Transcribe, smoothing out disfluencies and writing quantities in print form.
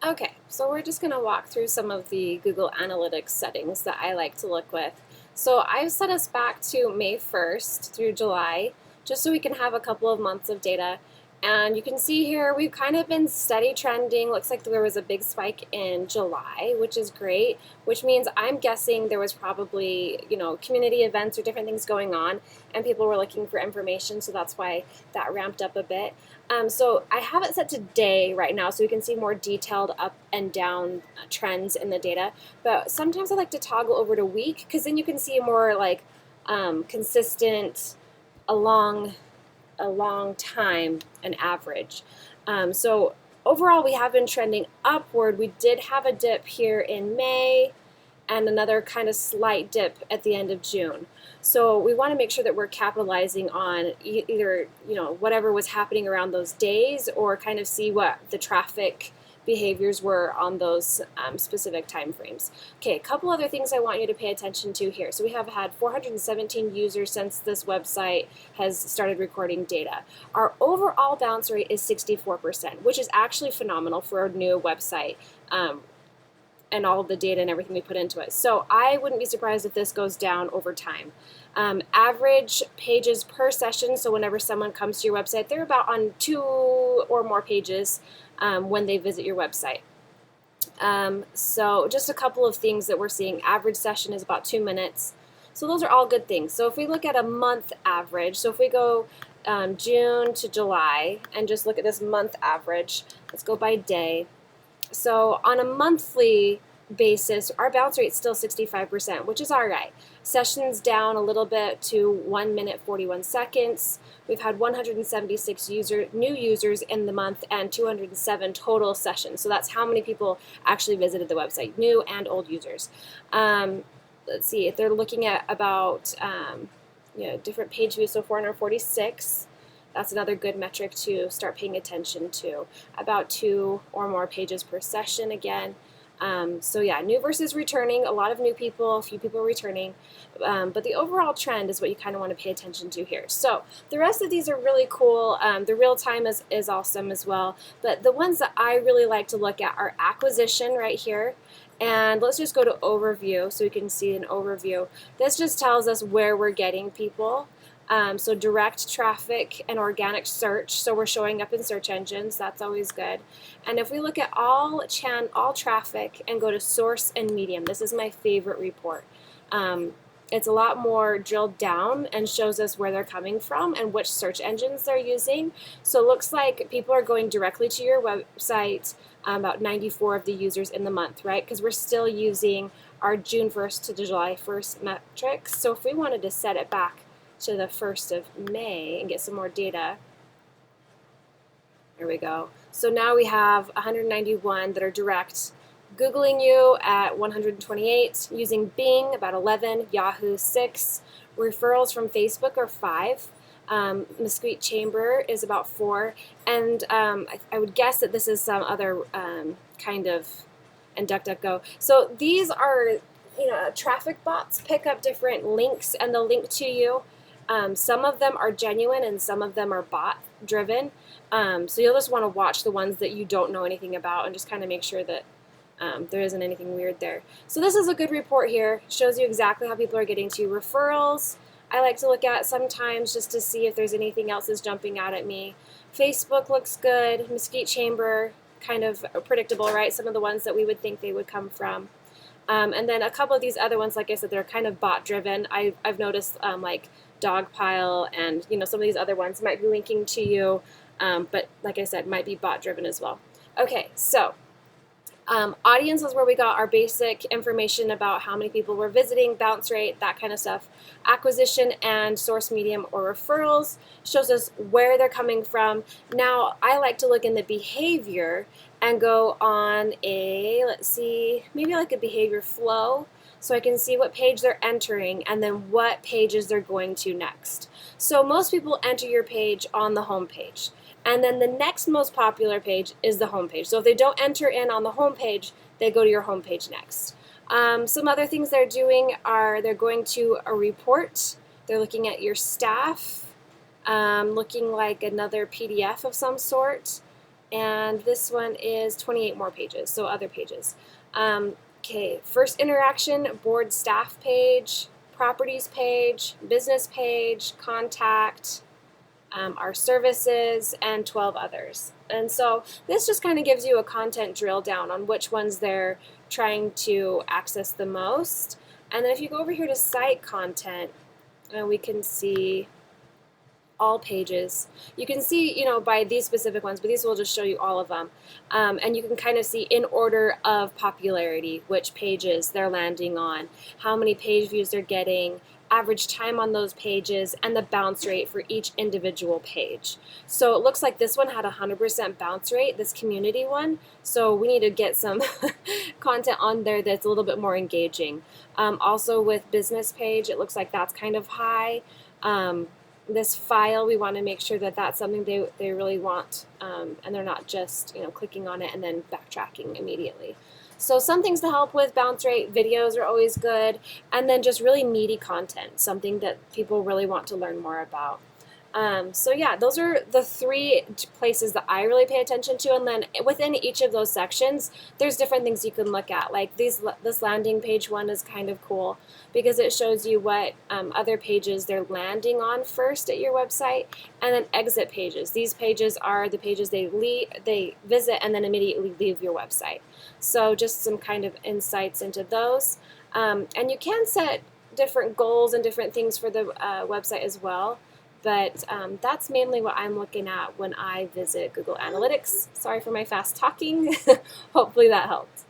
Okay, so we're just going to walk through some of the Google Analytics settings that I like to look with. So I've set us back to May 1st through July, just so we can have a couple of months of data. And you can see here we've kind of been steady trending. Looks like there was a big spike in July, which is great, which means I'm guessing there was probably, community events or different things going on, and people were looking for information, so that's why that ramped up a bit. So I have it set to day right now so we can see more detailed up and down trends in the data. But sometimes I like to toggle over to week because then you can see more like consistent along a long time, an average. So overall we have been trending upward. We did have a dip here in May and another kind of slight dip at the end of June. So we want to make sure that we're capitalizing on either whatever was happening around those days, or kind of see what the traffic behaviors were on those specific time frames. Okay, a couple other things I want you to pay attention to here. So we have had 417 users since this website has started recording data. Our overall bounce rate is 64%, which is actually phenomenal for a new website. And all of the data and everything we put into it. So I wouldn't be surprised if this goes down over time. Average pages per session, so whenever someone comes to your website, they're about on 2 or more pages when they visit your website. So just a couple of things that we're seeing. Average session is about 2 minutes. So those are all good things. So if we look at a month average, so if we go June to July and just look at this month average, let's go by day. So on a monthly basis, our bounce rate is still 65%, which is all right. Sessions down a little bit to 1 minute 41 seconds. We've had 176 new users in the month and 207 total sessions. So that's how many people actually visited the website, new and old users. Let's see, if they're looking at about different page views, so 446. That's another good metric to start paying attention to. About 2 or more pages per session again. So yeah, new versus returning, a lot of new people, a few people returning, but the overall trend is what you kind of want to pay attention to here. So the rest of these are really cool. The real time is awesome as well, but the ones that I really like to look at are acquisition right here. And let's just go to overview so we can see an overview. This just tells us where we're getting people. So direct traffic and organic search, so we're showing up in search engines, that's always good. And if we look at all traffic and go to source and medium, this is my favorite report. It's a lot more drilled down and shows us where they're coming from and which search engines they're using. So it looks like people are going directly to your website, about 94 of the users in the month, right? Because we're still using our June 1st to July 1st metrics. So if we wanted to set it back to the 1st of May and get some more data. There we go. So now we have 191 that are direct. Googling you at 128, using Bing about 11, Yahoo 6, referrals from Facebook are 5, Mesquite Chamber is about 4, and I would guess that this is some other kind of, and DuckDuckGo. So these are, traffic bots pick up different links and they'll link to you. Some of them are genuine and some of them are bot driven. So you'll just want to watch the ones that you don't know anything about and just kind of make sure that there isn't anything weird there. So this is a good report here. It shows you exactly how people are getting to you. Referrals, I like to look at sometimes just to see if there's anything else that's jumping out at me. Facebook looks good. Mesquite Chamber, kind of predictable, right? Some of the ones that we would think they would come from. And then a couple of these other ones, like I said, they're kind of bot driven. I've noticed like Dogpile and some of these other ones might be linking to you, but like I said, might be bot driven as well. Okay, so audience is where we got our basic information about how many people were visiting, bounce rate, that kind of stuff. Acquisition and source medium or referrals shows us where they're coming from. Now I like to look in the behavior and go on a, let's see, maybe like a behavior flow, so I can see what page they're entering and then what pages they're going to next. So most people enter your page on the home page, and then the next most popular page is the home page. So if they don't enter in on the home page, they go to your home page next. Some other things they're doing are they're going to a report, they're looking at your staff, looking like another PDF of some sort. and this one is 28 more pages, so other pages. Okay, first interaction, board staff page, properties page, business page, contact, our services, and 12 others. And so this just kind of gives you a content drill down on which ones they're trying to access the most. And then if you go over here to site content, we can see all pages. You can see, by these specific ones, but these will just show you all of them. And you can kind of see in order of popularity which pages they're landing on, how many page views they're getting, average time on those pages, and the bounce rate for each individual page. So it looks like this one had 100% bounce rate, this community one. So we need to get some content on there that's a little bit more engaging. Also with business page, it looks like that's kind of high. This file, we want to make sure that that's something they really want, and they're not just clicking on it and then backtracking immediately. So some things to help with bounce rate, videos are always good, and then just really meaty content, something that people really want to learn more about. So yeah, those are the 3 places that I really pay attention to, and then within each of those sections, there's different things you can look at. Like this landing page one is kind of cool because it shows you what other pages they're landing on first at your website, and then exit pages. These pages are the pages they visit and then immediately leave your website. So just some kind of insights into those. And you can set different goals and different things for the website as well. But that's mainly what I'm looking at when I visit Google Analytics. Sorry for my fast talking. Hopefully that helped.